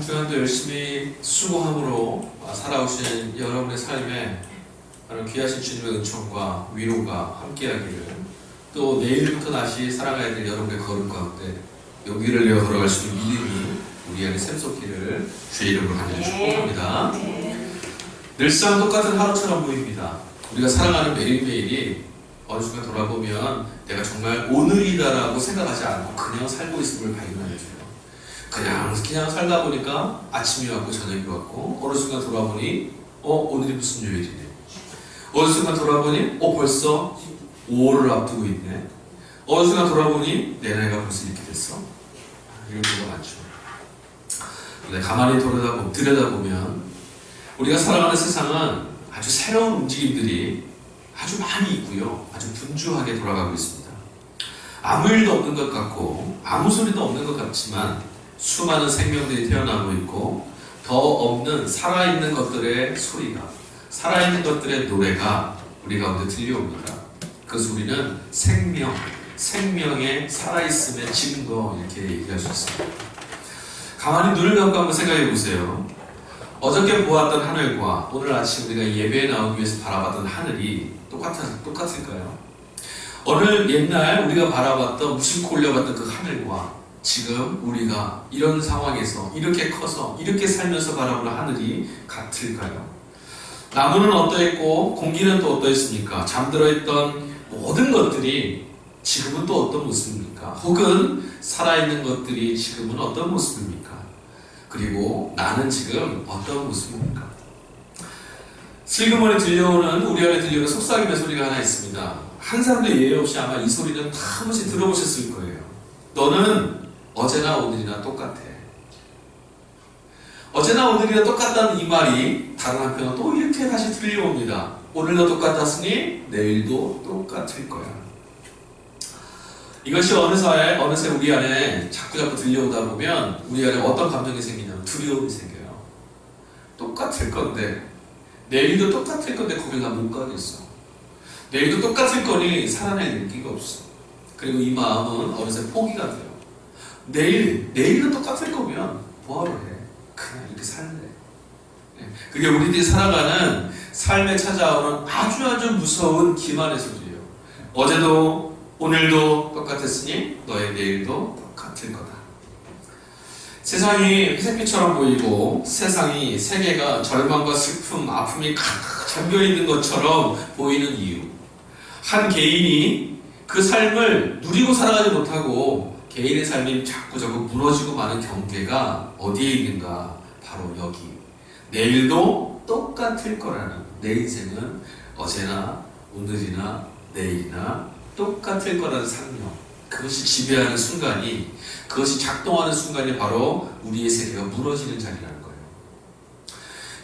주간도 열심히 수고함으로 살아오신 여러분의 삶에 귀하신 주님의 은총과 위로가 함께하기를, 또 내일부터 다시 살아가야 될 여러분의 걸음 가운데 용기를 내어 걸어갈 수 있는 믿음이 우리 안에 샘솟기를 주의 이름으로 간절히 축복합니다. 늘상 똑같은 하루처럼 보입니다. 우리가 살아가는 매일매일이 어느 순간 돌아보면 내가 정말 오늘이다라고 생각하지 않고 그냥 살고 있음을 발견하게 돼요. 그냥 살다 보니까 아침이 왔고 저녁이 왔고, 어느 순간 돌아보니 오늘이 무슨 요일이네. 어느 순간 돌아보니 벌써 5월을 앞두고 있네. 어느 순간 돌아보니 내 나이가 벌써 이렇게 됐어. 이런 경우가 많죠. 근데 가만히 들여다보면 우리가 살아가는 세상은 아주 새로운 움직임들이 아주 많이 있고요. 아주 분주하게 돌아가고 있습니다. 아무 일도 없는 것 같고 아무 소리도 없는 것 같지만 수많은 생명들이 태어나고 있고, 더 없는 살아있는 것들의 소리가, 살아있는 것들의 노래가 우리 가운데 들려옵니다. 그 소리는 생명의 살아있음의 증거, 이렇게 얘기할 수 있습니다. 가만히 눈을 감고 한번 생각해 보세요. 어저께 보았던 하늘과 오늘 아침 우리가 예배에 나오기 위해서 바라봤던 하늘이 똑같을까요? 오늘 옛날 우리가 바라봤던, 무심코 올려봤던 그 하늘과 지금 우리가 이런 상황에서 이렇게 커서 이렇게 살면서 바라보는 하늘이 같을까요? 나무는 어떠했고 공기는 또 어떠했습니까? 잠들어 있던 모든 것들이 지금은 또 어떤 모습입니까? 혹은 살아있는 것들이 지금은 어떤 모습입니까? 그리고 나는 지금 어떤 모습입니까? 슬그머니 들려오는, 우리 안에 들려오는 속삭임의 소리가 하나 있습니다. 한 사람도 예외 없이 아마 이 소리는 다 한 번씩 들어보셨을 거예요. 너는 어제나 오늘이나 똑같아. 어제나 오늘이나 똑같다는 이 말이 다른 한편은 또 이렇게 다시 들려옵니다. 오늘도 똑같았으니 내일도 똑같을 거야. 이것이 어느새 우리 안에 자꾸 들려오다 보면 우리 안에 어떤 감정이 생기냐면 두려움이 생겨요. 똑같을 건데, 내일도 똑같을 건데 거길 나 못 가겠어. 내일도 똑같을 거니 살아낼 용기가 없어. 그리고 이 마음은 어느새 포기가 돼요. 내일도 똑같을 거면 뭐하러 해? 그냥 이렇게 살래. 그게 우리들이 살아가는 삶에 찾아오는 아주 무서운 기만의 소리예요. 어제도 오늘도 똑같았으니 너의 내일도 똑같을 거다. 세상이 회색빛처럼 보이고 세계가 절망과 슬픔, 아픔이 가득 잠겨있는 것처럼 보이는 이유, 한 개인이 그 삶을 누리고 살아가지 못하고 개인의 삶이 자꾸 무너지고 마는 경계가 어디에 있는가? 바로 여기. 내일도 똑같을 거라는, 내 인생은 어제나 오늘이나 내일이나 똑같을 거라는 상념, 그것이 지배하는 순간이, 그것이 작동하는 순간이 바로 우리의 세계가 무너지는 자리라는 거예요.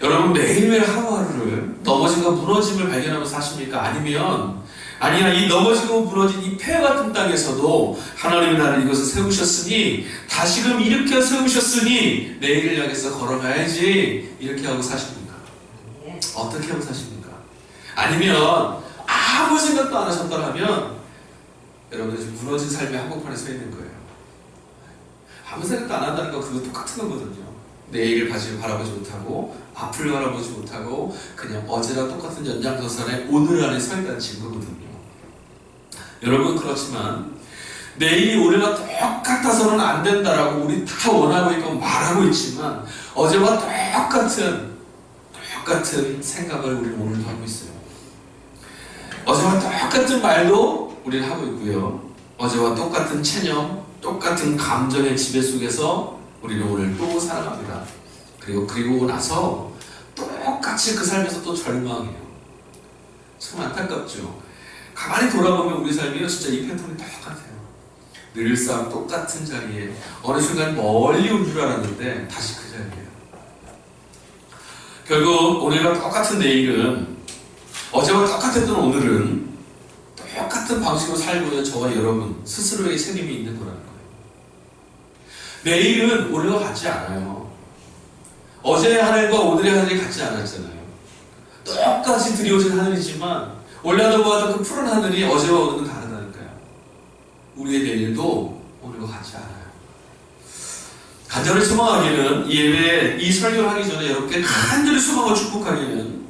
여러분, 매일매일 하루하루를 넘어짐과 무너짐을 발견하면서 사십니까? 아니야, 이 넘어지고 무너진 이 폐 같은 땅에서도 하나님이 나를 이것을 세우셨으니, 다시금 일으켜 세우셨으니 내일을 향해서 걸어가야지, 이렇게 하고 사십니까? 어떻게 하고 사십니까? 아니면 아무 생각도 안 하셨더라면 여러분들 지금 무너진 삶의 한복판에 서 있는 거예요. 아무 생각도 안 한다는 건 그거 똑같은 거거든요. 내일을 바라보지 못하고 앞을 바라보지 못하고 그냥 어제랑 똑같은 연장선상에 오늘 안에 서 있다는 증거거든요. 여러분, 그렇지만 내일이 오늘과 똑같아서는 안 된다라고 우리 다 원하고 있고 말하고 있지만, 어제와 똑같은 생각을 우리는 오늘도 하고 있어요. 어제와 똑같은 말도 우리는 하고 있고요. 어제와 똑같은 체념, 똑같은 감정의 지배 속에서 우리는 오늘 또 살아갑니다. 그리고 나서 똑같이 그 삶에서 또 절망해요. 참 안타깝죠. 가만히 돌아보면 우리 삶이 진짜 이 패턴이 똑같아요. 늘상 똑같은 자리에, 어느 순간 멀리 온 줄 알았는데 다시 그 자리예요. 결국 오늘과 똑같은 내일은, 어제와 똑같았던 오늘은 똑같은 방식으로 살고 있는 저와 여러분 스스로에게 책임이 있는 거라는 거예요. 내일은 오늘과 같지 않아요. 어제의 하늘과 오늘의 하늘이 같지 않았잖아요. 똑같이 드리워진 하늘이지만 올라도 보았던 그 푸른 하늘이 어제와 오늘은 다르다니까요. 우리의 내일도 오늘과 같지 않아요. 간절히 소망하기는, 이 예배, 이 설교를 하기 전에 여러분께 간절히 소망하고 축복하기는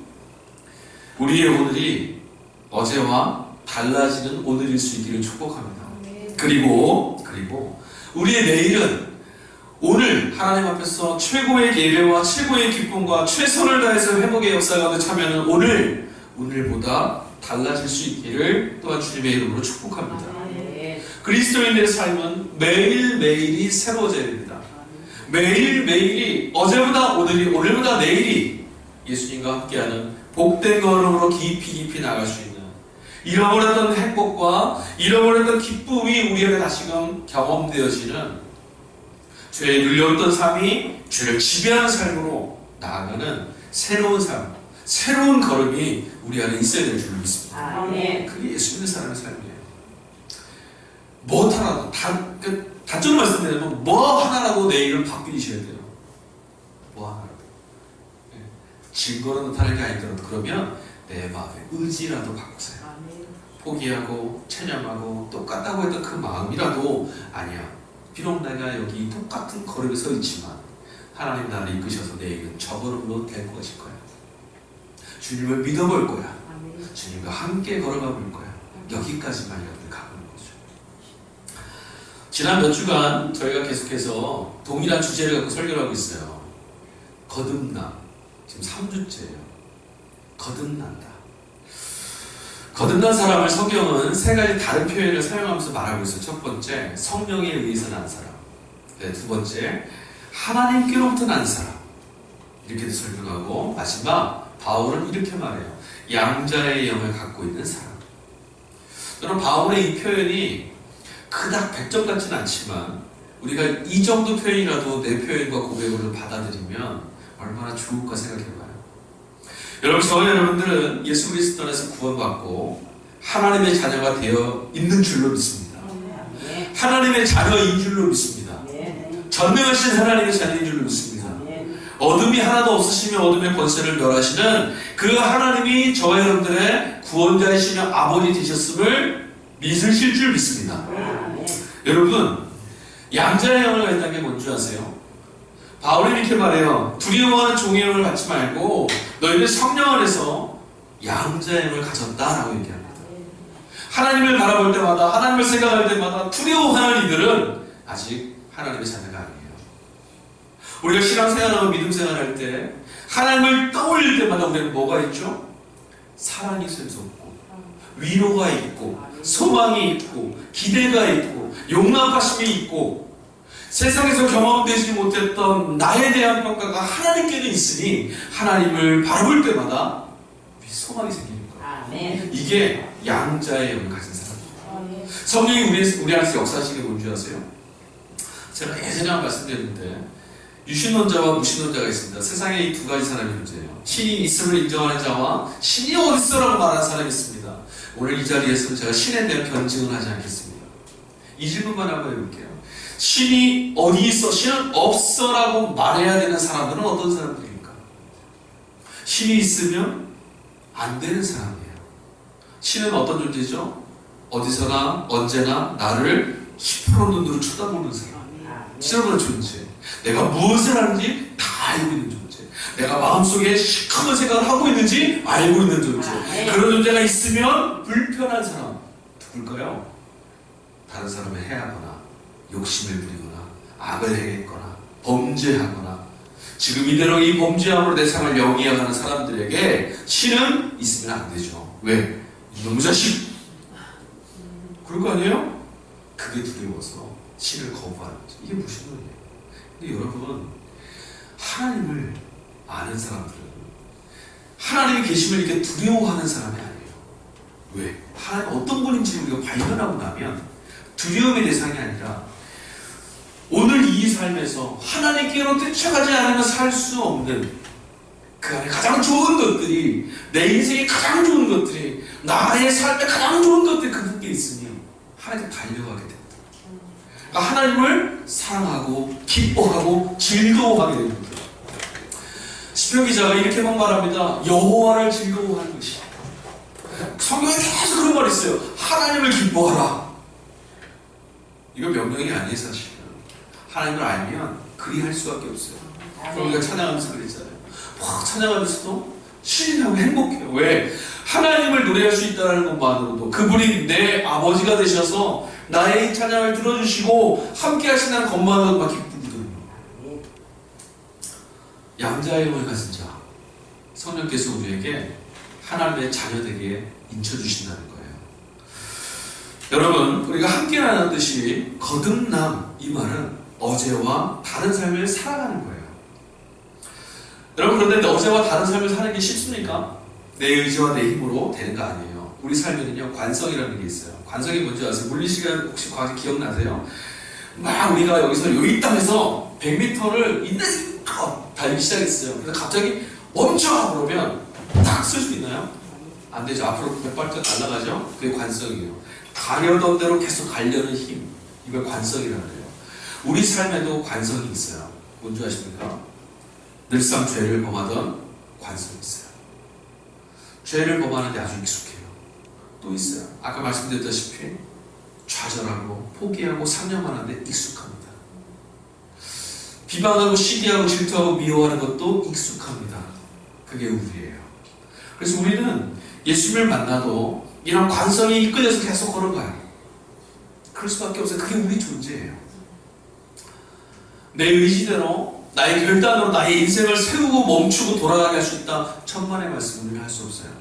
우리의 오늘이 어제와 달라지는 오늘일 수 있기를 축복합니다. 그리고 우리의 내일은 오늘 하나님 앞에서 최고의 예배와 최고의 기쁨과 최선을 다해서 회복의 역사 가운데 참여하는 오늘보다 달라질 수 있기를 또한 주님의 이름으로 축복합니다. 그리스도인의 삶은 매일매일이 새로워져야 됩니다. 매일매일이 어제보다 오늘이, 오늘보다 내일이 예수님과 함께하는 복된 걸음으로 깊이 나갈 수 있는, 잃어버렸던 행복과 잃어버렸던 기쁨이 우리 안에 다시금 경험되어지는, 죄에 눌려있던 삶이 죄를 지배하는 삶으로 나아가는 새로운 삶, 새로운 걸음이 우리 안에 있어야 될 줄 믿습니다. 그게 예수 믿는 사람의 삶이에요. 뭐 하나도, 단적으로 말씀드리면 뭐 하나라도 내일을 바뀌셔야 돼요. 뭐 하나라도. 증거로 나타나는 게 아니더라도 그러면 내 마음의 의지라도 바꾸세요. 포기하고 체념하고 똑같다고 했던 그 마음이라도 아니야. 비록 내가 여기 똑같은 걸음에 서 있지만 하나님 나를 이끄셔서 내일은 저 걸음으로 될 것일 거야. 주님을 믿어볼 거야. 주님과 함께 걸어가 볼 거야. 여기까지만 여러분들 가보는 거죠. 지난 몇 주간 저희가 계속해서 동일한 주제를 갖고 설교를 하고 있어요. 거듭남. 지금 3주째예요. 거듭난다. 거듭난 사람을 성경은 세 가지 다른 표현을 사용하면서 말하고 있어요. 첫 번째, 성령에 의해서 난 사람. 네, 두 번째, 하나님께로부터 난 사람. 이렇게 설명하고, 마지막 바울은 이렇게 말해요. 양자의 영을 갖고 있는 사람. 저는 바울의 이 표현이 그닥 100점 같지는 않지만 우리가 이 정도 표현이라도 내 표현과 고백으로 받아들이면 얼마나 좋을까 생각해봐요. 여러분, 저와 여러분들은 예수 그리스도 안에서 구원받고 하나님의 자녀가 되어 있는 줄로 믿습니다. 하나님의 자녀인 줄로 믿습니다. 전능하신 하나님의 자녀인 줄로 믿습니다. 어둠이 하나도 없으시며 어둠의 권세를 멸하시는 그 하나님이 저와 여러분들의 구원자이시며 아버지 되셨음을 믿으실 줄 믿습니다. 여러분, 양자의 영을 갖다는 게 뭔지 아세요? 바울이 이렇게 말해요. 두려워하는 종의 영을 갖지 말고 너희는 성령 안에서 양자의 영을 가졌다라고 얘기합니다. 하나님을 바라볼 때마다, 하나님을 생각할 때마다 두려워하는 이들은 아직 하나님의 자녀가 아니에요. 우리가 신앙생활하고 믿음생활할 때 하나님을 떠올릴 때마다 우리는 뭐가 있죠? 사랑이 샘솟고 위로가 있고 소망이 있고 기대가 있고 용납하심이 있고 세상에서 경험되지 못했던 나에 대한 평가가 하나님께는 있으니 하나님을 바라볼 때마다 소망이 생기는 거예요. 이게 양자의 영을 가진 사람입니다. 성령이 우리 안에서 역사하시는 게 뭔지 아세요? 제가 예전에 말씀드렸는데 유신론자와 무신론자가 있습니다. 세상에 이 두 가지 사람이 존재해요. 신이 있음을 인정하는 자와 신이 어딨어라고 말하는 사람이 있습니다. 오늘 이 자리에서 제가 신에 대한 변증을 하지 않겠습니다. 이 질문만 한번 해볼게요. 신이 어디 있어? 신은 없어라고 말해야 되는 사람들은 어떤 사람들입니까? 신이 있으면 안 되는 사람이에요. 신은 어떤 존재죠? 어디서나 언제나 나를 10% 눈으로 쳐다보는 사람. 치러보는 존재. 내가 무엇을 하는지 다 알고 있는 존재. 내가 마음속에 시커먼 생각을 하고 있는지 알고 있는 존재. 그런 존재가 있으면 불편한 사람 누굴까요? 다른 사람을 해하거나 욕심을 부리거나 악을 행했거나 범죄하거나 지금 이대로 이 범죄함으로 내 삶을 영위하는 사람들에게 신은 있으면 안 되죠. 왜? 이놈의 자식! 그럴 거 아니에요? 그게 두려워서 신을 거부하는 거죠. 이게 무슨 소리예요? 근데 여러분, 하나님을 아는 사람들은 하나님의 계심을 이렇게 두려워하는 사람이 아니에요. 왜? 하나님 어떤 분인지 우리가 발견하고 나면 두려움의 대상이 아니라 오늘 이 삶에서 하나님께로 쫓아가지 않으면 살 수 없는 그 안에 가장 좋은 것들이, 내 인생에 가장 좋은 것들이, 나의 삶에 가장 좋은 것들이 그게 있으니 하나님께 달려가게 됩니다. 그러니까 하나님을 사랑하고 기뻐하고 즐거워하게 됩니다. 시편 기자가 이렇게만 말합니다. 여호와를 즐거워하는 것이. 성경에 계속 그런 말이 있어요. 하나님을 기뻐하라. 이거 명령이 아니에요, 사실은. 하나님을 알면 그리 할 수밖에 없어요. 우리가 찬양하면서 그랬잖아요. 막 찬양하면서도 신나고 행복해요. 왜? 하나님을 노래할 수 있다는 것만으로도 그분이 내 아버지가 되셔서 나의 찬양을 들어주시고 함께 하신다는 것만으로도 막 기쁘거든요. 양자의 힘을 가진 자, 성령께서 우리에게 하나님의 자녀되게 인쳐주신다는 거예요. 여러분, 우리가 함께 나눴듯이 거듭남, 이 말은 어제와 다른 삶을 살아가는 거예요. 여러분, 그런데 어제와 다른 삶을 사는 게 쉽습니까? 내 의지와 내 힘으로 되는 거 아니에요. 우리 삶에는요, 관성이라는 게 있어요. 관성이 뭔지 아세요? 물리시간 혹시 과거 기억나세요? 막 우리가 여기서 이 땅에서 100m를 있는 것 달리기 시작했어요. 그래서 갑자기 멈춰! 그러면 딱 쓸 수 있나요? 안 되죠. 앞으로 100발짝 날아가죠? 그게 관성이에요. 가려던 대로 계속 가려는 힘. 이걸 관성이라고 해요. 우리 삶에도 관성이 있어요. 뭔지 아십니까? 늘상 죄를 범하던 관성이 있어요. 죄를 범하는데 아주 익숙해요. 또 있어요. 아까 말씀드렸다시피 좌절하고 포기하고 상념하는데 익숙합니다. 비방하고 시기하고 질투하고 미워하는 것도 익숙합니다. 그게 우리예요. 그래서 우리는 예수님을 만나도 이런 관성이 이끌려서 계속 걸어가요. 그럴 수밖에 없어요. 그게 우리 존재예요. 내 의지대로 나의 결단으로 나의 인생을 세우고 멈추고 돌아가게 할 수 있다. 천만의 말씀을 우리는 할 수 없어요.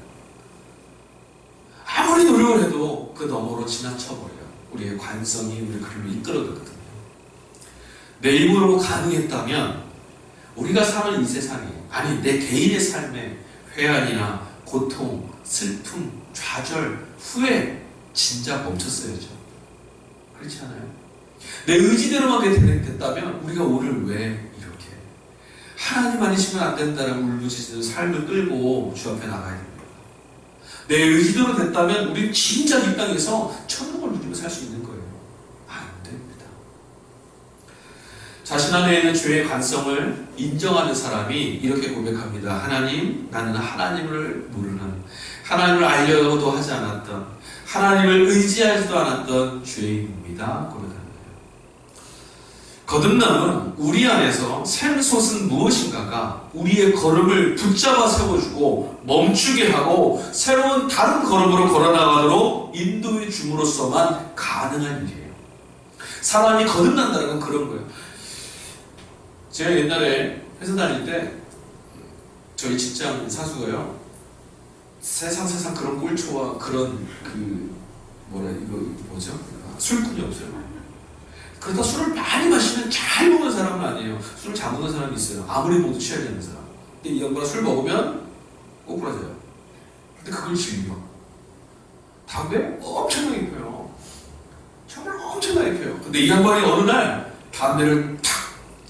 아무리 노력을 해도 그 너머로 지나쳐버려요. 우리의 관성이 우리를 그리로 이끌어가거든요. 내 힘으로 가능했다면 우리가 사는 이 세상에, 아니 내 개인의 삶에 회한이나 고통, 슬픔, 좌절, 후회 진짜 멈췄어야죠. 그렇지 않아요? 내 의지대로만 됐다면 우리가 오늘 왜 이렇게 하나님 아니시면 안 된다는 울부짖는 삶을 끌고 주 앞에 나가야 됩니다. 내 의지대로 됐다면 우리는 진짜 이 땅에서 천국을 누리며 살 수 있는 거예요. 안 됩니다. 자신 안에 있는 죄의 관성을 인정하는 사람이 이렇게 고백합니다. 하나님, 나는 하나님을 모르는, 하나님을 알려고도 하지 않았던, 하나님을 의지하지도 않았던 죄인입니다. 고백합니다. 거듭남은 우리 안에서 샘솟은 무엇인가가 우리의 걸음을 붙잡아 세워주고 멈추게 하고 새로운 다른 걸음으로 걸어나가도록 인도해 줌으로써만 가능한 일이에요. 사람이 거듭난다는 건 그런 거예요. 제가 옛날에 회사 다닐 때 저희 직장 사수가요, 세상 그런 꼴초와 그런 술꾼이 없어요. 그러다 술을 많이 마시면 잘 먹는 사람은 아니에요. 술을 잘 먹는 사람이 있어요. 아무리 먹어도 취하지 않는 사람. 근데 이 양반은 술 먹으면 꼬꾸라져요. 근데 그걸 즐겨. 담배 엄청나게 펴요. 정말 엄청나게 펴요. 근데 이 양반이 어느 날 담배를 탁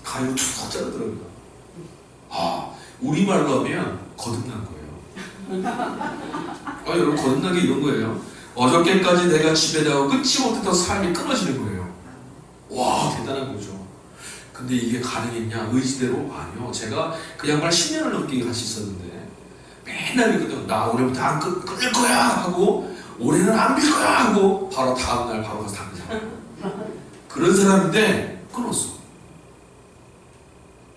가위로 툭 자르더라고요. 아, 우리말로 하면 거듭난 거예요. 여러분, 거듭나기 이런 거예요. 어저께까지 내가 지배당하고 끊지 못했던 삶이 끊어지는 거예요. 와, 대단한 거죠. 근데 이게 가능했냐? 의지대로? 아니요. 제가 그 양반을 10년을 넘게 같이 있었는데 맨날 믿거든요. 나 오늘부터 안 끊을 거야 하고, 올해는 안 빌 거야 하고 바로 다음날 바로 가서 담배 사요. 그런 사람인데 끊었어.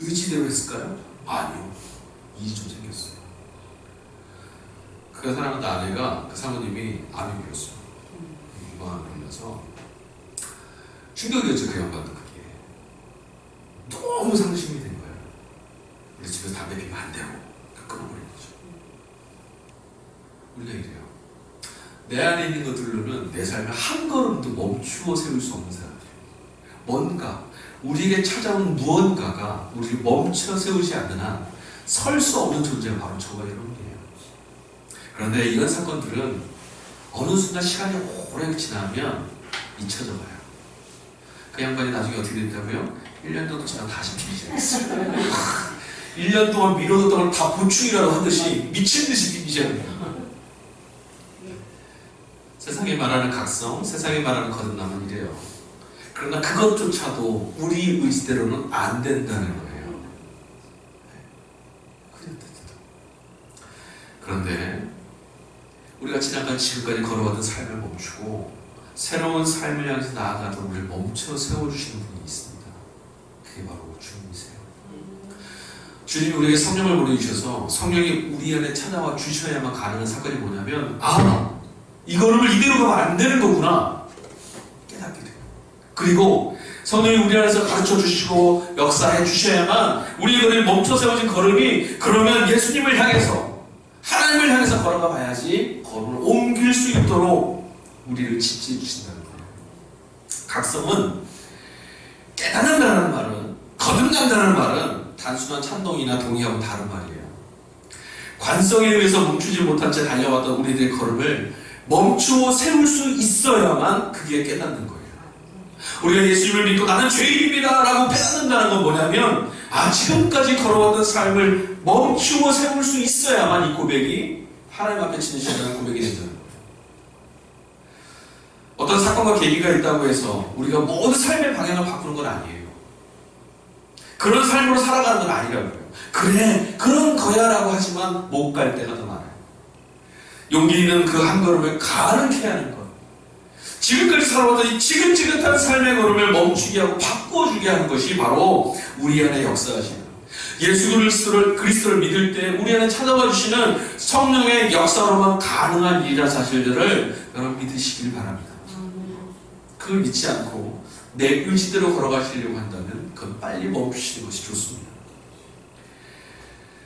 의지대로 했을까요? 아니요. 일이 좀 생겼어요. 그 사랑하는 아내가, 그 사모님이 암이 걸렸어요. 유방암이 걸려서 충격이었죠. 그 양반도 그게 너무 상심이 된 거예요. 우리 집에서 담배 피면 안 되고 끊어버린 거죠. 우리가 이래요. 내 안에 있는 것들로는 내 삶을 한 걸음도 멈추어 세울 수 없는 사람들이에요. 뭔가 우리에게 찾아온 무언가가 우리를 멈춰 세우지 않는 한 설 수 없는 존재가 바로 저와 여러분이에요. 그런데 이런 사건들은 어느 순간 시간이 오래 지나면 잊혀져 가요. 그 양반이 나중에 어떻게 됐다고요? 1년 정도 지나고 다시 피기 시작했어요. 1년 동안 미뤄뒀던 걸 다 보충이라고 하듯이 미친 듯이 피기 시작합니다. 세상이 말하는 각성, 세상이 말하는 거듭남은 이래요. 그러나 그것조차도 우리 의지대로는 안 된다는 거예요. 그런데 우리가 지난번 지금까지 걸어왔던 삶을 멈추고 새로운 삶을 향해서 나아가도록 우리를 멈춰 세워주시는 분이 있습니다. 그게 바로 주님이세요. 주님이 우리에게 성령을 보내주셔서 성령이 우리 안에 찾아와 주셔야만 가능한 사건이 뭐냐면, 이 걸음을 이대로 가면 안 되는 거구나 깨닫게 돼요. 그리고 성령이 우리 안에서 가르쳐 주시고 역사해 주셔야만 우리의 걸음이 멈춰 세워진 걸음이 그러면 예수님을 향해서, 하나님을 향해서 걸어가 봐야지 걸음을 옮길 수 있도록 우리를 지지해 주신다는 거예요. 각성은 깨닫는다는 말은, 거듭난다는 말은 단순한 찬동이나 동의하고 다른 말이에요. 관성에 의해서 멈추지 못한 채 달려왔던 우리들의 걸음을 멈추어 세울 수 있어야만 그게 깨닫는 거예요. 우리가 예수님을 믿고 나는 죄인입니다 라고 깨닫는다는 건 뭐냐면, 지금까지 걸어왔던 삶을 멈추어 세울 수 있어야만 이 고백이 하나님 앞에 진실한 고백이 된다는 거예요. 어떤 사건과 계기가 있다고 해서 우리가 모든 삶의 방향을 바꾸는 건 아니에요. 그런 삶으로 살아가는 건 아니라고요. 그래, 그런 거야 라고 하지만 못 갈 때가 더 많아요. 용기 있는 그 한 걸음을 가능케 하는 것, 지금까지 살아왔던 이 지긋지긋한 삶의 걸음을 멈추게 하고 바꿔주게 하는 것이 바로 우리 안에 역사하시는, 예수 그리스도를 믿을 때 우리 안에 찾아와 주시는 성령의 역사로만 가능한 일이라는 사실들을 여러분 믿으시길 바랍니다. 그걸 믿지 않고 내 의지대로 걸어가시려고 한다면 그건 빨리 멈추시는 것이 좋습니다.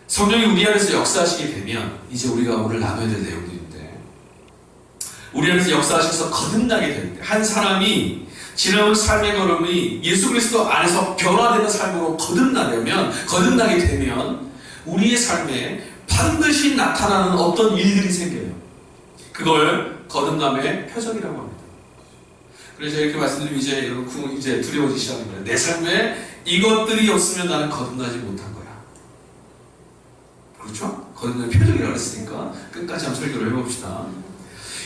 성령이 우리 안에서 역사하시게 되면 이제 우리가 오늘 나눠야 될 내용들인데, 우리 안에서 역사하셔서 거듭나게 될 때, 한 사람이 지나온 삶의 걸음이 예수 그리스도 안에서 변화되는 삶으로 거듭나게 되면 우리의 삶에 반드시 나타나는 어떤 일들이 생겨요. 그걸 거듭남의 표적이라고 합니다. 그래서 이렇게 말씀드리면 이제 여러분 이제 두려워지기 시작합니다. 내 삶에 이것들이 없으면 나는 거듭나지 못한 거야. 그렇죠? 거듭남의 표적이라고 했으니까 끝까지 한번 설교를 해봅시다.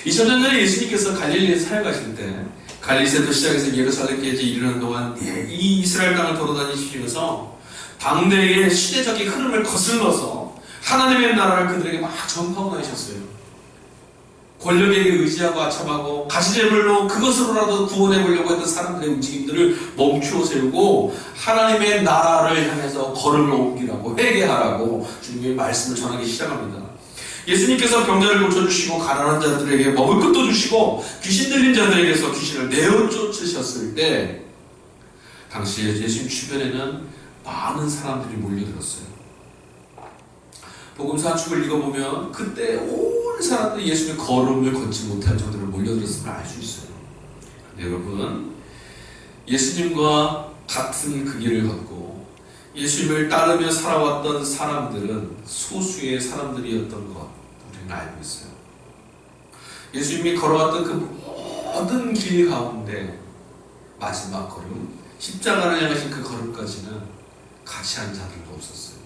2000년 전에 예수님께서 갈릴리에서 사역하실 때 갈릴리에서 시작해서 예루살렘까지 이르는 동안 이 이스라엘 땅을 돌아다니시면서 당대의 시대적인 흐름을 거슬러서 하나님의 나라를 그들에게 막 전파하고 다니셨어요. 권력에게 의지하고 아첨하고 가시제물로 그것으로라도 구원해 보려고 했던 사람들의 움직임들을 멈추어 세우고 하나님의 나라를 향해서 걸음을 옮기라고, 회개하라고 주님의 말씀을 전하기 시작합니다. 예수님께서 병자를 고쳐주시고 가난한 자들에게 먹을 것도 주시고 귀신 들린 자들에게서 귀신을 내어 쫓으셨을 때 당시에 예수님 주변에는 많은 사람들이 몰려들었어요. 복음서 한 축을 읽어보면 그때 온 사람들이 예수님의 걸음을 걷지 못할 정도로 몰려들었음을 알 수 있어요. 근데 여러분, 예수님과 같은 그 길을 걷고 예수님을 따르며 살아왔던 사람들은 소수의 사람들이었던 것 우리는 알고 있어요. 예수님이 걸어왔던 그 모든 길 가운데 마지막 걸음, 십자가를 향하신 그 걸음까지는 같이 한 자들도 없었어요.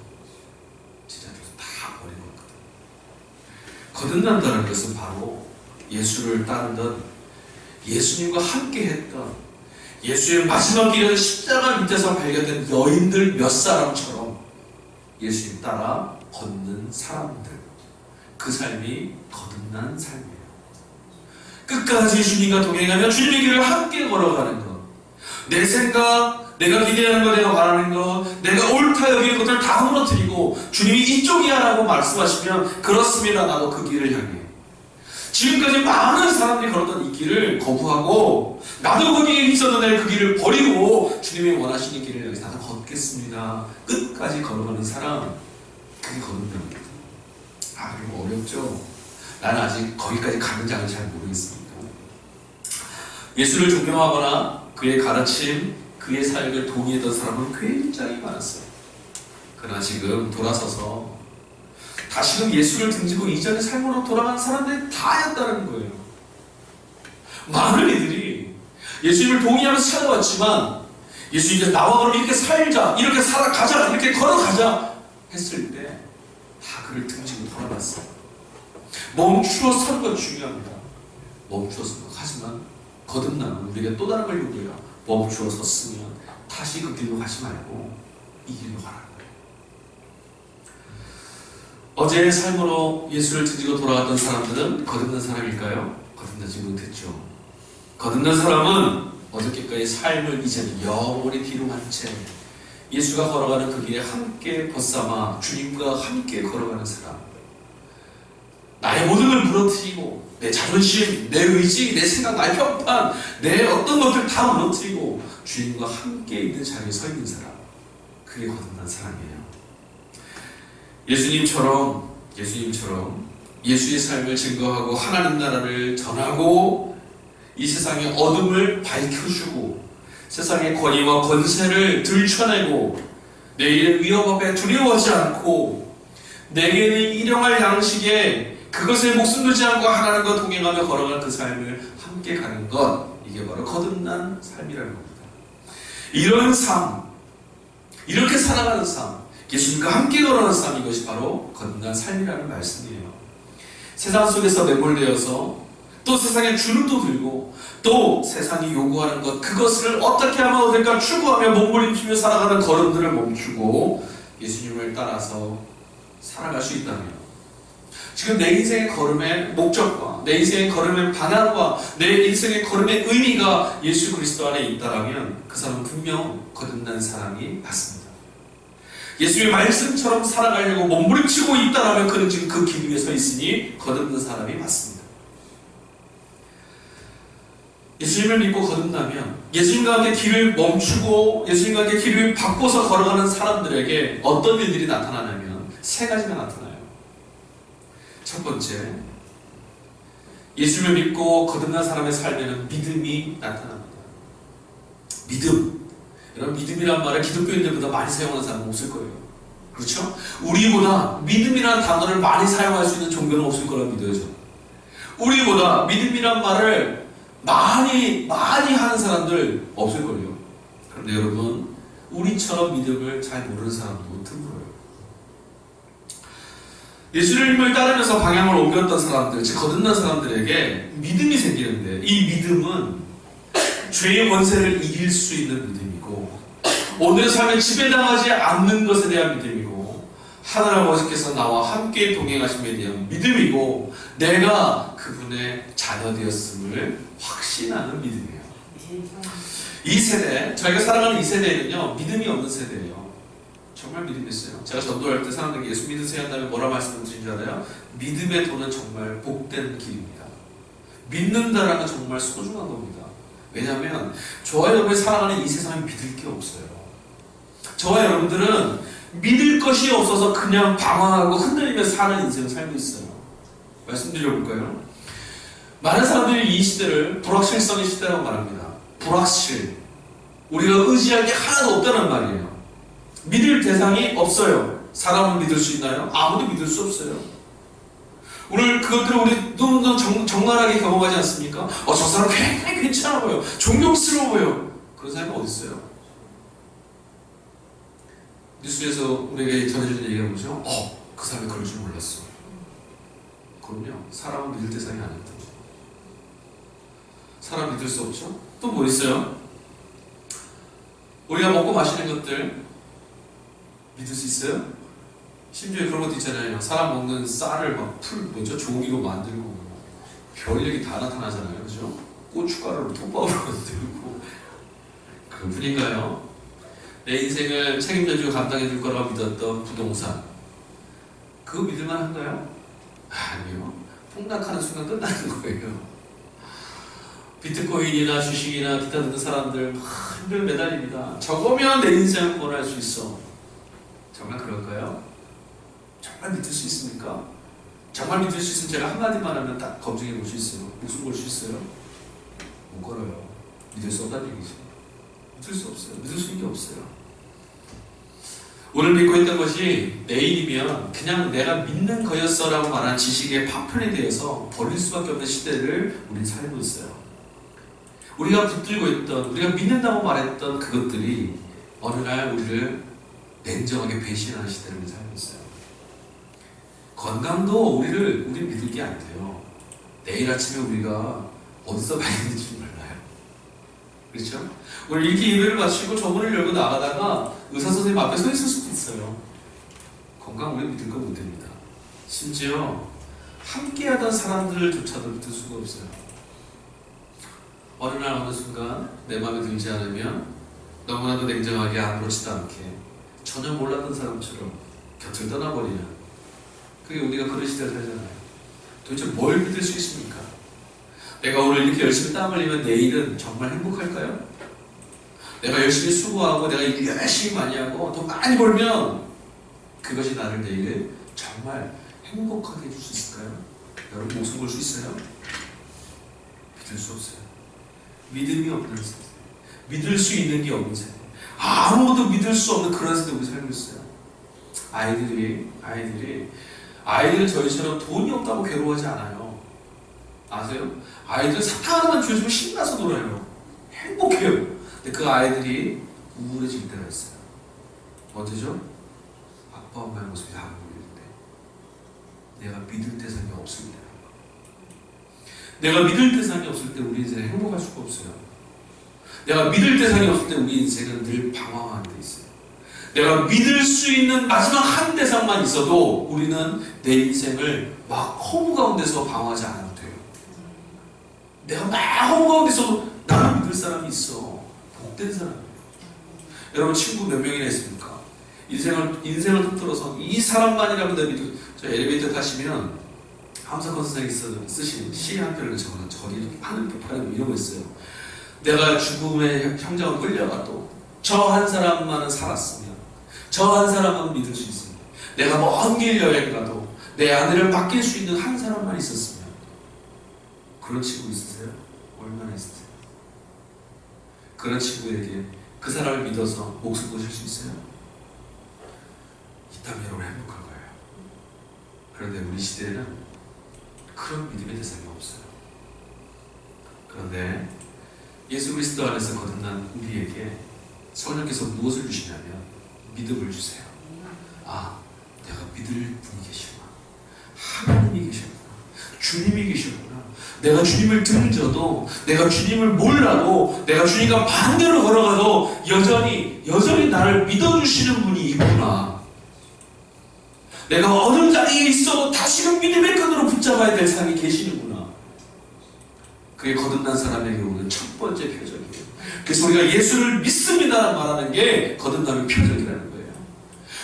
제자들도 다 버린 거거든요. 거듭난다는 것은 바로 예수를 따르던, 예수님과 함께 했던, 예수의 마지막 길에서 십자가 밑에서 발견된 여인들 몇 사람처럼 예수님 따라 걷는 사람들, 그 삶이 거듭난 삶이에요. 끝까지 주님과 동행하며 주님의 길을 함께 걸어가는 것, 내 생각, 내가 기대하는 것, 내가 말하는 것, 내가 옳다 여기는 것들을 다 무너뜨리고 주님이 이쪽이야 라고 말씀하시면 그렇습니다, 나도 그 길을 향해. 지금까지 많은 사람들이 걸었던 이 길을 거부하고 나도 거기에 있었는데 그 길을 버리고 주님이 원하시는 길을 향해서 나도 걷겠습니다, 끝까지 걸어가는 사람, 그게 거듭납니다. 그리고 어렵죠? 나는 아직 거기까지 가는지 안 잘 모르겠습니다. 예수를 존경하거나 그의 가르침, 그의 사역을 동의했던 사람은 굉장히 많았어요. 그러나 지금 돌아서서 다시금 예수를 등지고 이전의 삶으로 돌아간 사람들이 다였다는 거예요. 많은 이들이 예수님을 동의하면서 찾아왔지만 예수님께서 나와 그럼 이렇게 살자, 이렇게 살아가자, 이렇게 걸어가자 했을 때 다 그를 등지고 돌아갔어요. 멈추어 선 건 중요합니다. 멈추어 선 것. 하지만 거듭나면 우리가 또 다른 걸 요구해요. 멈추어 섰으면 다시 그 길로 가지 말고 이 길로 가라는 거예요. 어제의 삶으로 예수를 등지고 돌아갔던 사람들은 거듭난 사람일까요? 거듭나지 못했죠. 거듭난 사람은 어저께까지 삶을 이제는 영원히 뒤로 한 채 예수가 걸어가는 그 길에 함께 벗삼아 주님과 함께 걸어가는 사람. 나의 모든 걸 무너뜨리고 내 자존심, 내 의지, 내 생각, 나의 평판, 내 어떤 것들 다 무너뜨리고 주님과 함께 있는 자리에 서 있는 사람. 그게 거듭난 사람이에요. 예수님처럼 예수의 삶을 증거하고 하나님 나라를 전하고 이 세상의 어둠을 밝혀주고 세상의 권위와 권세를 들춰내고 내일의 위협 앞에 두려워하지 않고 내게는 일용할 양식에 그것에 목숨 두지 않고 하나님과 동행하며 걸어가는 그 삶을 함께 가는 것, 이게 바로 거듭난 삶이라는 겁니다. 이런 삶, 이렇게 살아가는 삶, 예수님과 함께 걸어가는 삶, 이것이 바로 거듭난 삶이라는 말씀이에요. 세상 속에서 매몰되어서 또 세상의 주눅도 들고 또 세상이 요구하는 것, 그것을 어떻게 하면 어떨까 추구하며 몸부림치며 살아가는 걸음들을 멈추고 예수님을 따라서 살아갈 수 있다면, 지금 내 인생의 걸음의 목적과 내 인생의 걸음의 방향과 내 인생의 걸음의 의미가 예수 그리스도 안에 있다면 그 사람은 분명 거듭난 사람이 맞습니다. 예수의 말씀처럼 살아가려고 몸부림치고 있다면 그는 지금 그 길 위에 서 있으니 거듭난 사람이 맞습니다. 예수님을 믿고 거듭나면 예수님과 함께 길을 멈추고 예수님과 함께 길을 바꿔서 걸어가는 사람들에게 어떤 일들이 나타나냐면 세 가지가 나타나요. 첫 번째, 예수님을 믿고 거듭난 사람의 삶에는 믿음이 나타납니다. 믿음. 여러분, 믿음이란 말을 기독교인들보다 많이 사용하는 사람은 없을 거예요. 그렇죠? 우리보다 믿음이라는 단어를 많이 사용할 수 있는 종교는 없을 거라 믿어요, 저는. 우리보다 믿음이란 말을 많이 하는 사람들 없을 거예요. 그런데 여러분, 우리처럼 믿음을 잘 모르는 사람도 드물어요. 예수님을 따르면서 방향을 옮겼던 사람들, 즉 거듭난 사람들에게 믿음이 생기는데, 이 믿음은 죄의 권세를 이길 수 있는 믿음이고 오늘의 삶에 지배당하지 않는 것에 대한 믿음이고 하늘 아버지께서 나와 함께 동행하심에 대한 믿음이고 내가 그분의 자녀 되었음을 확신하는 믿음이에요. 이 세대, 저희가 살아가는 이 세대는요, 믿음이 없는 세대예요. 정말 믿음이 있어요. 제가 전도할 때 사람들에게 예수 믿으세요 한다면 뭐라 말씀드린 줄 알아요? 믿음의 도는 정말 복된 길입니다. 믿는다라는 건 정말 소중한 겁니다. 왜냐하면 저와 여러분이 살아가는 이 세상에 믿을 게 없어요. 저와 여러분들은 믿을 것이 없어서 그냥 방황하고 흔들리며 사는 인생을 살고 있어요. 말씀드려볼까요? 많은 사람들이 이 시대를 불확실성의 시대라고 말합니다. 불확실. 우리가 의지할 게 하나도 없다는 말이에요. 믿을 대상이 없어요. 사람은 믿을 수 있나요? 아무도 믿을 수 없어요. 오늘 그것들을 우리 너무 적나라하게 경험하지 않습니까? 저 사람 굉장히 괜찮아 보여. 존경스러워 보여. 그런 사람이 어디 있어요? 뉴스에서 우리에게 전해주는 얘기가 뭐죠? 그 사람이 그럴 줄 몰랐어. 그럼요. 사람은 믿을 대상이 아닙니다. 사람 믿을 수 없죠? 또 뭐 있어요? 우리가 먹고 마시는 것들 믿을 수 있어요? 심지어 그런 것도 있잖아요. 사람 먹는 쌀을 막 조기로 만들고 별얘기 다 나타나잖아요. 그죠? 고춧가루로 톱밥으로 만들고. 그뿐인가요? 내 인생을 책임져주고 감당해줄 거라고 믿었던 부동산, 그거 믿을만 한가요? 아니요. 폭락하는 순간 끝나는 거예요. 비트코인이나 주식이나 기타 등등 사람들 힘들 매달립니다. 저거면 내 인생을 구원할 수 있어. 정말 그럴까요? 정말 믿을 수 있습니까? 정말 믿을 수 있으면 제가 한마디만 하면 딱 검증해 볼 수 있어요. 목숨 걸 수 있어요? 못 걸어요. 믿을 수 없다는 얘기죠. 믿을 수 없어요. 믿을 수 있는 게 없어요. 오늘 믿고 있던 것이 내일이면 그냥 내가 믿는 거였어 라고 말하는 지식의 파편이 되어서 버릴 수밖에 없는 시대를 우리는 살고 있어요. 우리가 붙들고 있던, 우리가 믿는다고 말했던 그것들이 어느 날 우리를 냉정하게 배신하는 시대를 살고 있어요. 건강도 우리 믿을 게 안 돼요. 내일 아침에 우리가 어디서 가야 되는지 몰라요. 그렇죠? 오늘 이렇게 예배를 마치고 저문을 열고 나가다가 의사 선생님 앞에 서 있을 수도 있어요. 건강 우리 믿을 거 못 됩니다. 심지어 함께하던 사람들조차도 믿을 수가 없어요. 어느 날 어느 순간 내 마음에 들지 않으면 너무나도 냉정하게 아무렇지도 않게 전혀 몰랐던 사람처럼 곁을 떠나버리는, 그게 우리가 그런 시대를 살잖아요. 도대체 뭘 믿을 수 있습니까? 내가 오늘 이렇게 열심히 땀 흘리면 내일은 정말 행복할까요? 내가 열심히 수고하고 내가 일 열심히 많이 하고 돈 많이 벌면 그것이 나를 내일 정말 행복하게 해줄 수 있을까요? 여러분 목숨 걸 수 있어요? 믿을 수 없어요. 믿음이 없는 세대, 믿을 수 있는 게 없는 세대, 아무도 믿을 수 없는 그런 세대 우리 살고 있어요. 아이들은 저희처럼 돈이 없다고 괴로워하지 않아요. 아세요? 아이들 사탕 하나만 주어주면 신나서 놀아요. 행복해요. 근데 그 아이들이 우울해질 때가 있어요. 언제죠? 아빠 엄마의 모습이 안 보일 때, 내가 믿을 대상이 없을 때, 내가 믿을 대상이 없을 때 우리 인생은 행복할 수가 없어요. 내가 믿을 대상이 없을 때 우리 인생은 늘 방황하는 데 있어요. 내가 믿을 수 있는 마지막 한 대상만 있어도 우리는 내 인생을 막 허무 가운데서 방황하지 않아도 돼요. 내가 막 허무 가운데 있어도 나를 믿을 사람이 있어. 복된 사람이에요. 여러분 친구 몇 명이나 있습니까? 인생을 통틀어서 이 사람만이라면 내가 믿을. 저 엘리베이터 타시면 함석헌 선생님이 쓰신 시 한 편을 적어놓은 저기 하는 이런 거 있어요. 내가 죽음의 형장을 끌려가도 저 한 사람만은 살았으면, 저 한 사람만 믿을 수 있으면, 내가 먼 길 여행 가도 내 아내를 맡길 수 있는 한 사람만 있었으면. 그런 친구 있으세요? 얼마나 있으세요? 그런 친구에게 그 사람을 믿어서 목숨 거실 수 있어요? 있다면 여러분 행복한 거예요. 그런데 우리 시대에는 그런 믿음의 대상이 없어요. 그런데 예수 그리스도 안에서 거듭난 우리에게 성령께서 무엇을 주시냐면 믿음을 주세요. 아, 내가 믿을 분이 계시구나. 하나님이 계시구나. 주님이 계시구나. 내가 주님을 등져도, 내가 주님을 몰라도, 내가 주님과 반대로 걸어가도 여전히 나를 믿어주시는 분이 있구나. 내가 어느 자리에 있어도 다시금 믿음의 끈으로 붙잡아야 될 사람이 계시는구나. 그게 거듭난 사람에게 오는 첫 번째 표적이에요. 그래서 우리가 예수를 믿습니다 말하는 게 거듭남의 표적이라는 거예요.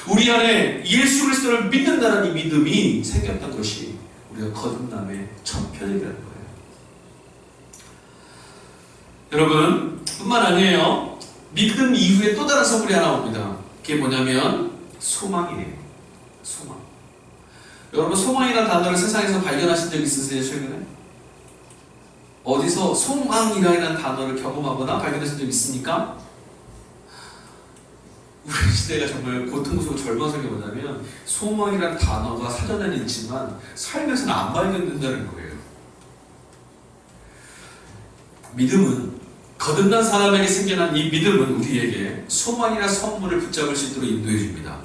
우리 안에 예수 그리스도를 믿는다는 이 믿음이 생겼던 것이 우리가 거듭남의 첫 표적이라는 거예요. 여러분, 뿐만 아니에요. 믿음 이후에 또 다른 선물이 하나 옵니다. 그게 뭐냐면 소망이에요. 소망. 여러분, 소망이라는 단어를 세상에서 발견하신 적 있으세요, 최근에? 어디서 소망이라는 단어를 경험하거나 발견하신 적 있습니까? 우리 시대가 정말 고통스럽고 절망스러운 게 뭐냐면 소망이라는 단어가 사전에는 있지만 삶에서는 안 발견된다는 거예요. 믿음은, 거듭난 사람에게 생겨난 이 믿음은 우리에게 소망이나 선물을 붙잡을 수 있도록 인도해 줍니다.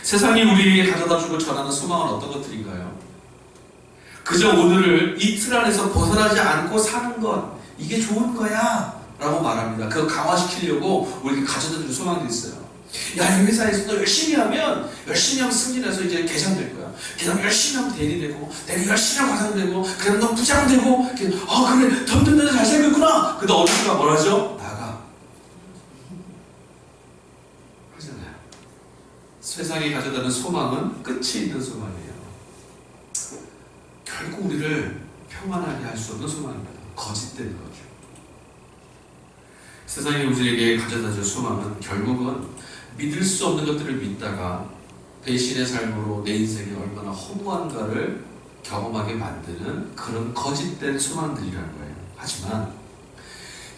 세상이 우리에게 가져다주고 전하는 소망은 어떤 것들인가요? 그저 오늘을 이 틀 안에서 벗어나지 않고 사는 것, 이게 좋은 거야 라고 말합니다. 그거 강화시키려고 우리에게 가져다주는 소망도 있어요. 야, 이 회사에서 너 열심히 하면 승진해서 이제 계장될 거야. 그다음 열심히 하면 대리 되고, 내가 열심히 하면 과장 되고, 그다음 너 부장 되고, 아 그래, 덤덤덤 잘생겼구나. 근데 어느 순간 뭐라죠? 나가. 그러잖아요. 세상이 가져다는 소망은 끝이 있는 소망이에요. 결국 우리를 평안하게 할 수 없는 소망입니다. 거짓된 거죠. 세상이 우리에게 가져다줄 소망은 결국은 믿을 수 없는 것들을 믿다가 배신의 삶으로 내 인생이 얼마나 허무한가를 경험하게 만드는 그런 거짓된 소망들이라는 거예요. 하지만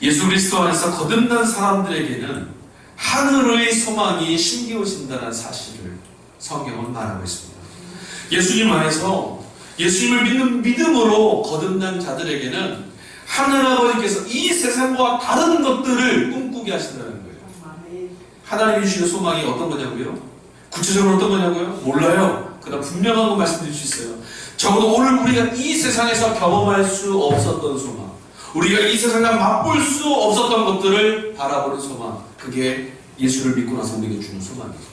예수 그리스도 안에서 거듭난 사람들에게는 하늘의 소망이 심겨오신다는 사실을 성경은 말하고 있습니다. 예수님 안에서 예수님을 믿는 믿음으로 거듭난 자들에게는 하늘 아버지께서 이 세상과 다른 것들을 꿈꾸게 하신다는 거예요. 하나님이 주시는 소망이 어떤 거냐고요? 구체적으로 어떤 거냐고요? 몰라요. 그러나 분명한 거 말씀드릴 수 있어요. 적어도 오늘 우리가 이 세상에서 경험할 수 없었던 소망, 우리가 이 세상과 맛볼 수 없었던 것들을 바라보는 소망, 그게 예수를 믿고 나서 우리에게 주는 소망이에요.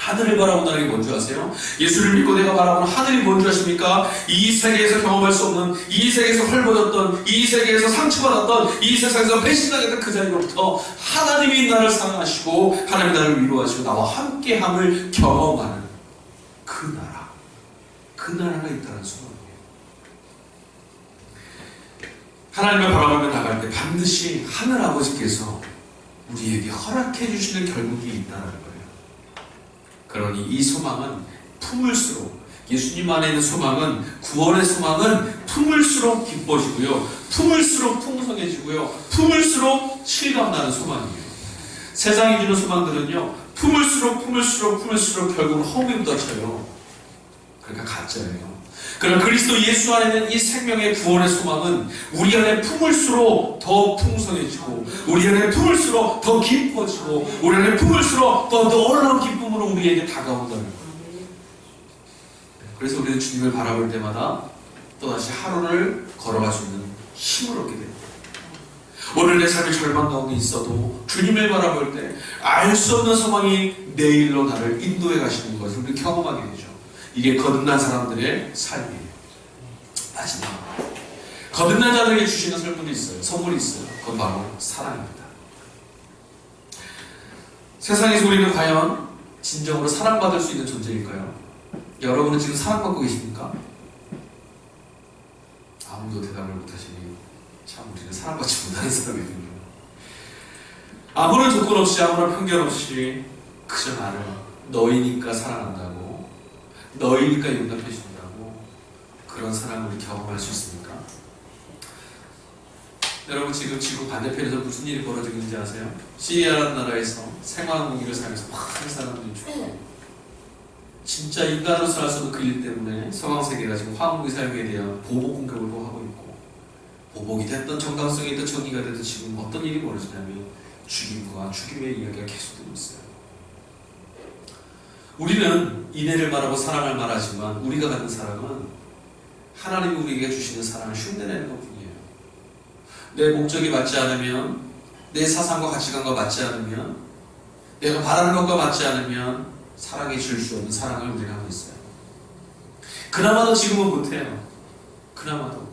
하늘을 바라본다는 게 뭔지 아세요? 예수를 믿고 내가 바라보는 하늘이 뭔지 아십니까? 이 세계에서 경험할 수 없는, 이 세계에서 헐벗었던, 이 세계에서 상처받았던, 이 세상에서 배신당했던 그 자리로부터 하나님이 나를 사랑하시고 하나님이 나를 위로하시고 나와 함께함을 경험하는 그 나라, 그 나라가 있다는 소망이에요. 하나님을 바라보며 나갈 때 반드시 하늘 아버지께서 우리에게 허락해 주시는 결국이 있다는 거예요. 그러니 이 소망은 품을수록, 예수님 안에 있는 소망은, 구원의 소망은 품을수록 기뻐지고요, 품을수록 풍성해지고요, 품을수록 실감나는 소망이에요. 세상이 주는 소망들은요, 품을수록 결국은 허무에 묻어쳐요. 그러니까 가짜예요. 그러나 그리스도 예수 안에 있는 이 생명의 구원의 소망은 우리 안에 품을수록 더 풍성해지고, 우리 안에 품을수록 더 기뻐지고, 우리 안에 품을수록 더 놀라운 기쁨으로 우리에게 다가온다는 거예요. 그래서 우리는 주님을 바라볼 때마다 또다시 하루를 걸어갈 수 있는 힘을 얻게 됩니다. 오늘 내 삶의 절반 가운데 있어도 주님을 바라볼 때 알 수 없는 소망이 내일로 나를 인도해 가시는 것을 우리는 경험하게 되죠. 이게 거듭난 사람들의 삶이에요. 마지막, 거듭난 자들에게 주시는 선물이 있어요. 그건 바로 사랑입니다. 세상에서 우리는 과연 진정으로 사랑받을 수 있는 존재일까요? 여러분은 지금 사랑받고 계십니까? 아무도 대답을 못하시니 참 우리는 사랑받지 못하는 사람이군요. 아무런 조건 없이, 아무런 편견 없이 그저 나를 너희니까 사랑한다고, 너희니까 용납해준다고, 그런 사랑을 우리 경험할 수 있습니까? 여러분, 지금 지구 반대편에서 무슨 일이 벌어지고 있는지 아세요? 시리아라는 나라에서 생화학 무기를 사용해서 많은 사람들이 죽고, 진짜 인간으로서 할 수 없는 그 일 때문에 서방세계가 지금 화학무기 사용에 대한 보복 공격을 하고 있고, 보복이 됐든 정당성이 됐든 정의가 됐든 지금 어떤 일이 벌어지냐면 죽임과 죽임의 이야기가 계속되고 있어요. 우리는 인애를 말하고 사랑을 말하지만 우리가 갖는 사랑은 하나님이 우리에게 주시는 사랑을 흉내내는 것뿐이에요. 내 목적이 맞지 않으면, 내 사상과 가치관과 맞지 않으면, 내가 바라는 것과 맞지 않으면 사랑해 줄 수 없는 사랑을 우리는 하고 있어요. 그나마도 지금은 못해요. 그나마도.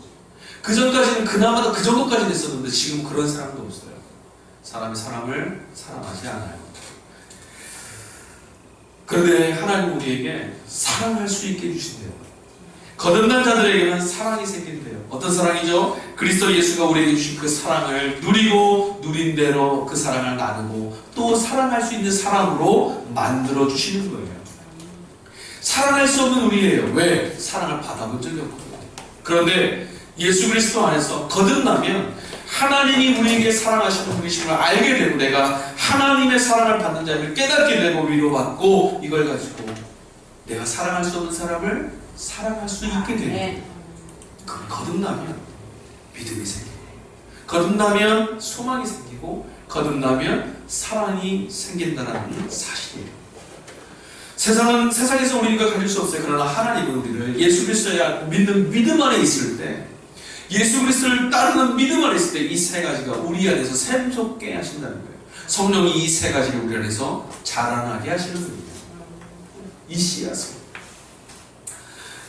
그전까지는 그나마도 그 정도까지는 했었는데 지금 그런 사람도 없어요. 사람이 사람을 사랑하지 않아요. 그런데 하나님 우리에게 사랑할 수 있게 해주신대요. 거듭난 자들에게는 사랑이 생긴대요. 어떤 사랑이죠? 그리스도 예수가 우리에게 주신 그 사랑을 누리고 누린 대로 그 사랑을 나누고 또 사랑할 수 있는 사람으로 만들어 주시는 거예요. 사랑할 수 없는 우리예요. 왜? 사랑을 받아본 적이 없거든요. 그런데 예수 그리스도 안에서 거듭나면 하나님이 우리에게 사랑하시는 분이심을 알게 되고, 내가 하나님의 사랑을 받는 자임을 깨닫게 되고 위로받고, 이걸 가지고 내가 사랑할 수 없는 사람을 사랑할 수 있게 되는, 그럼 거듭나면 믿음이 생기고, 거듭나면 소망이 생기고, 거듭나면 사랑이 생긴다는 사실이에요. 세상에서 우리가 가질 수 없어요. 그러나 하나님은 우리를 예수 그리스도에 믿는 믿음 안에 있을 때, 예수 그리스도를 따르는 믿음 안에 있을 때 이 세 가지가 우리 안에서 샘솟게 하신다는 거예요. 성령이 이 세 가지를 우리 안에서 자라나게 하시는 거예요. 이 씨앗을.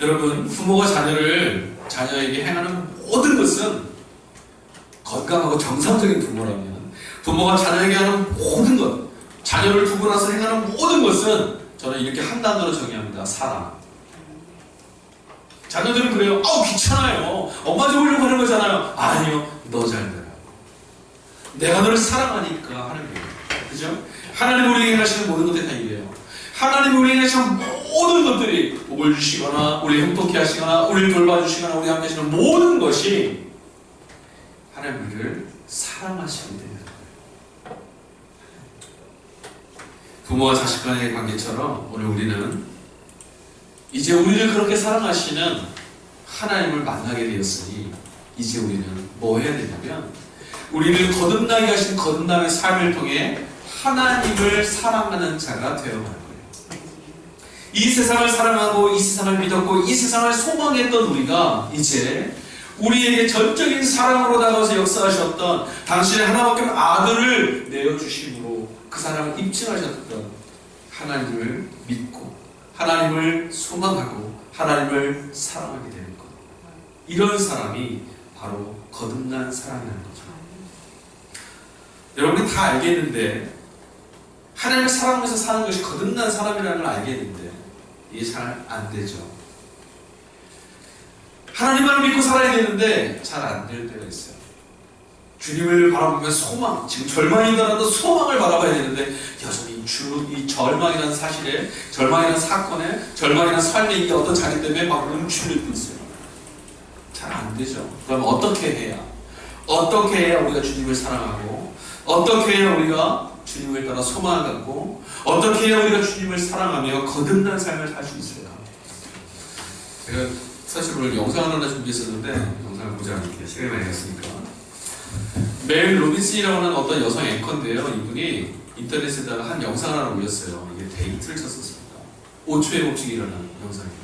여러분, 부모가 자녀에게 행하는 모든 것은, 건강하고 정상적인 부모라면 부모가 자녀에게 하는 모든 것, 자녀를 두고 나서 행하는 모든 것은 저는 이렇게 한 단어로 정의합니다. 사랑. 자녀들은 그래요. 귀찮아요. 엄마 좋으려고 하는 거잖아요. 아니요. 너 잘 되라. 내가 너를 사랑하니까 하는 거예요. 그죠? 하나님 우리에게 하시는 모든 것들이 다 이래요. 하나님 우리에게 하시는 모든 것들이 복을 주시거나, 우리를 행복해 하시거나, 우리를 돌봐주시거나, 우리 함께 하시는 모든 것이 하나님 우리를 사랑하시기 때문에. 부모와 자식 간의 관계처럼 오늘 우리는 이제 우리를 그렇게 사랑하시는 하나님을 만나게 되었으니 이제 우리는 뭐 해야 되냐면, 우리를 거듭나게 하신 거듭남의 삶을 통해 하나님을 사랑하는 자가 되어가는 거예요. 이 세상을 사랑하고 이 세상을 믿었고 이 세상을 소망했던 우리가 이제 우리에게 전적인 사랑으로 다가와서 역사하셨던 당신의 하나밖에 없는 아들을 내어주심으로 그 사랑을 입증하셨던 하나님을 믿고 하나님을 소망하고 하나님을 사랑하게 되는 것. 이런 사람이 바로 거듭난 사람이라는 거죠. 여러분이 다 알겠는데, 하나님을 사랑하면서 사는 것이 거듭난 사람이라는 걸 알겠는데 이게 잘 안 되죠. 하나님만 믿고 살아야 되는데 잘 안 될 때가 있어요. 주님을 바라보면 소망, 지금 절망이더라도 소망을 바라봐야 되는데 여전히 이 절망이라는 사실에, 절망이라는 사건에, 절망이라는 삶에 이게 어떤 자기 때문에 막 움츠리고 있어요. 잘 안 되죠. 그럼 어떻게 해야 우리가 주님을 사랑하고, 어떻게 해야 우리가 주님을 따라 소망을 갖고, 어떻게 해야 우리가 주님을 사랑하며 거듭난 삶을 살 수 있어요? 제가 사실 오늘 영상을 하나 준비했었는데 영상을 보지 않을게요. 시간이 많이 갔으니까. 멜 로빈슨이라고 하는 어떤 여성 앵커인데요. 이분이 인터넷에다가 한 영상을 하나 올렸어요. 이게 데이트를 쳤었습니다. 5초의 법칙이라는 영상이에요.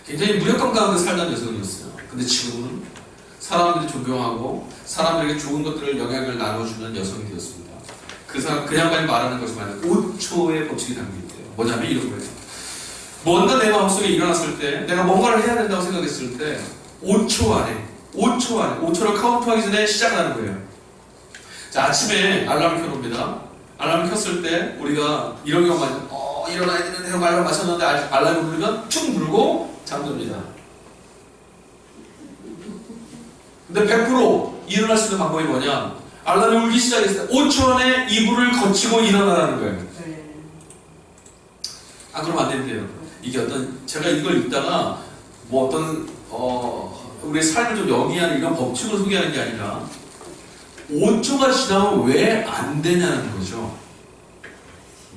굉장히 무력감 가운데 살던 여성이었어요. 근데 지금은 사람들이 존경하고 사람들에게 좋은 것들을 영향을 나눠주는 여성이 되었습니다. 그 양반이 말하는 것이만 5초의 법칙이 담겨있대요. 뭐냐면 이런 거예요. 뭔가 내 마음속에 일어났을 때, 내가 뭔가를 해야 된다고 생각했을 때 5초 안에 5초를 카운트하기 전에 시작하는 거예요. 자, 아침에 알람을 켜놓습니다. 알람을 켰을 때 우리가 이런 경우가 있어요. 일어나야 되는데 하고 알람 맞췄는데 알람이 울리면 툭 누르고 잠듭니다. 근데 100% 일어날 수 있는 방법이 뭐냐? 알람이 울기 시작했을 때 5초 안에 이불을 거치고 일어나라는 거예요. 그러면 안 된대요. 이게 제가 이걸 읽다가 뭐 우리의 삶을 좀 영위하는 이런 법칙을 소개하는 게 아니라 5초가 지나면 왜 안 되냐는 거죠.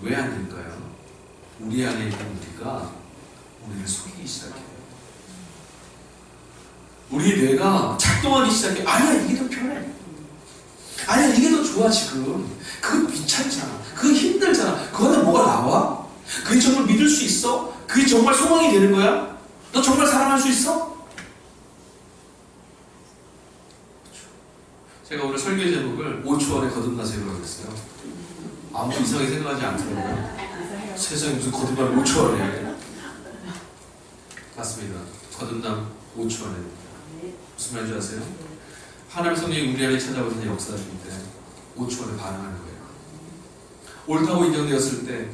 왜 안 될까요? 우리 안에 있는 우리가 우리를 속이기 시작해요. 우리 뇌가 작동하기 시작해. 아니야, 이게 더 편해. 아니야, 이게 더 좋아, 지금. 그거 귀찮잖아. 그거 힘들잖아. 그거는 뭐가 나와? 그게 정말 믿을 수 있어? 그게 정말 소망이 되는 거야? 너 정말 사랑할 수 있어? 제가 오늘 설교 제목을 5초 안에 거듭나세요라고 했어요. 아무도 이상하게 생각하지 않더라고요. 세상에 무슨 거듭남 5초 안에. 맞습니다. 거듭남 5초 안에. 무슨 말인지 아세요? 하나님의 성령이 우리 안에 찾아오셔서 역사하실 때 5초 안에 반응하는 거예요. 옳다고 인정되었을 때,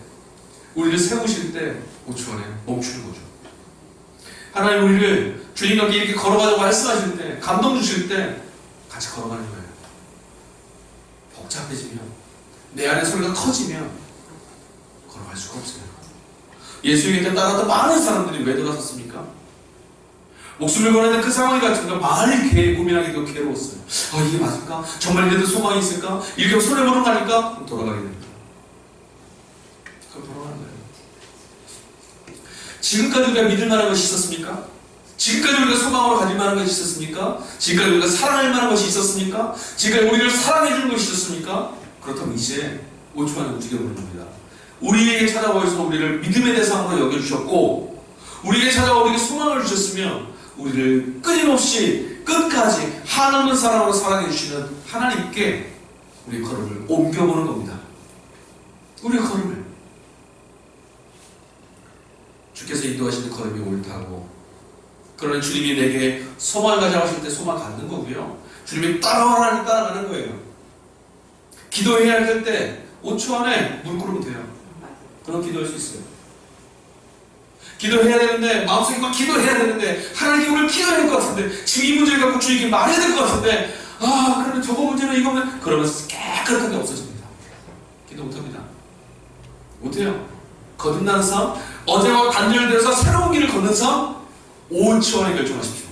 우리를 세우실 때 5초 안에 멈추는 거죠. 하나님 우리를 주님과 함께 이렇게 걸어가자고 말씀하실 때, 감동 주실 때 같이 걸어가는 거예요. 복잡해지면, 내 안에 소리가 커지면 걸어갈 수가 없어요. 예수의 곁에 따랐던 많은 사람들이 왜 돌아섰습니까? 목숨을 걸어야 그 상황이 같은가 많이 고민하기도 괴로웠어요. 이게 맞을까? 정말 이래도 소망이 있을까? 이렇게 손해보는 거 아닐까? 그럼 돌아가게 됩니다. 그럼 돌아가는 거예요. 지금까지 우리가 믿을 만한 것이 있었습니까? 지금까지 우리가 소망으로 가질 만한 것이 있었습니까? 지금까지 우리가 사랑할 만한 것이 있었습니까? 지금까지 우리를 사랑해 주는 것이 있었습니까? 그렇다면 이제 5초 안에 움직여보는 겁니다. 우리에게 찾아오셔서 우리를 믿음의 대상으로 여겨주셨고, 우리에게 찾아와 우리에게 소망을 주셨으면 우리를 끊임없이 끝까지 한없는 사랑으로 사랑해 주시는 하나님께 우리의 걸음을 옮겨보는 겁니다. 우리의 걸음을. 주께서 인도하시는 걸음이 옳다고, 그러나 주님이 내게 소망을 가져가 하실 때 소망 갖는 거고요. 주님이 따라와라니 따라가는 거예요. 기도해야 할 때 5초 안에 물 끓으면 돼요. 그럼 기도할 수 있어요. 기도해야 되는데, 마음속에 막 기도해야 되는데, 하나님께 오늘 기도해야 될 것 같은데, 지금 이 문제를 갖고 주님께 말해야 될 것 같은데, 그러면 저거 문제는 이거면, 그러면 깨끗하게 없어집니다. 기도 못합니다. 못해요. 거듭나는 삶, 어제와 단절돼서 새로운 길을 걷는 삶, 5초 안에 결정하십시오.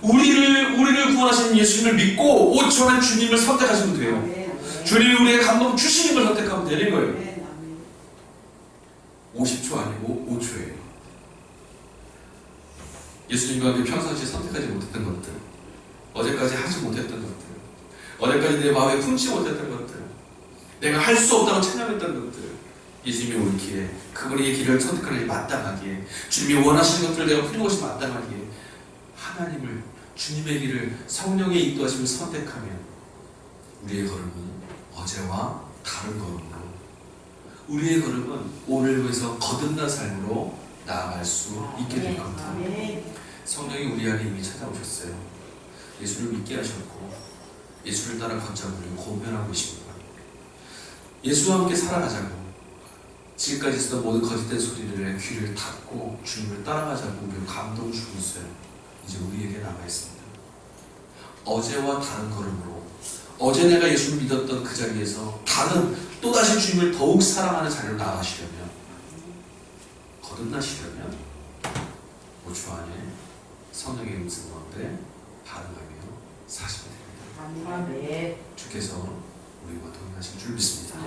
우리를 구원하신 예수님을 믿고 5초 안에 주님을 선택하시면 돼요. 주님이 우리에게 감동 주시는 걸 선택하면 되는 거예요. 50초 아니고 5초예요. 예수님과 함께 평상시에 선택하지 못했던 것들, 어제까지 하지 못했던 것들, 어제까지 내 마음에 품지 못했던 것들, 내가 할 수 없다고 찬양했던 것들, 예수님이 옳기에, 그분의 길을 선택하는 게 마땅하기에, 주님이 원하시는 것들을 내가 푸는 것이 마땅하기에, 하나님을, 주님의 길을 성령의 인도하심을 선택하면 우리의 걸음은 어제와 다른 걸음으로 우리의 걸음은 오늘부에서 거듭난 삶으로 나아갈 수 있게 될 겁니다. 성령이 우리 안에 이미 찾아오셨어요. 예수를 믿게 하셨고 예수를 따라 걷자고 우리를 고면하고 계십니다. 예수와 함께 살아가자고, 지금까지 있었던 모든 거짓된 소리를 귀를 닫고 주님을 따라가자고 우리를 감동 주고 있어요. 이제 우리에게 남아있습니다. 어제와 다른 걸음으로, 어제 내가 예수를 믿었던 그 자리에서 다른 또다시 주님을 더욱 사랑하는 자리로 나아가시려면, 거듭나시려면 5초 안에 성령의 음성 가운데 반응하며 사시면 됩니다. 주께서 우리와 동행하실 줄 믿습니다.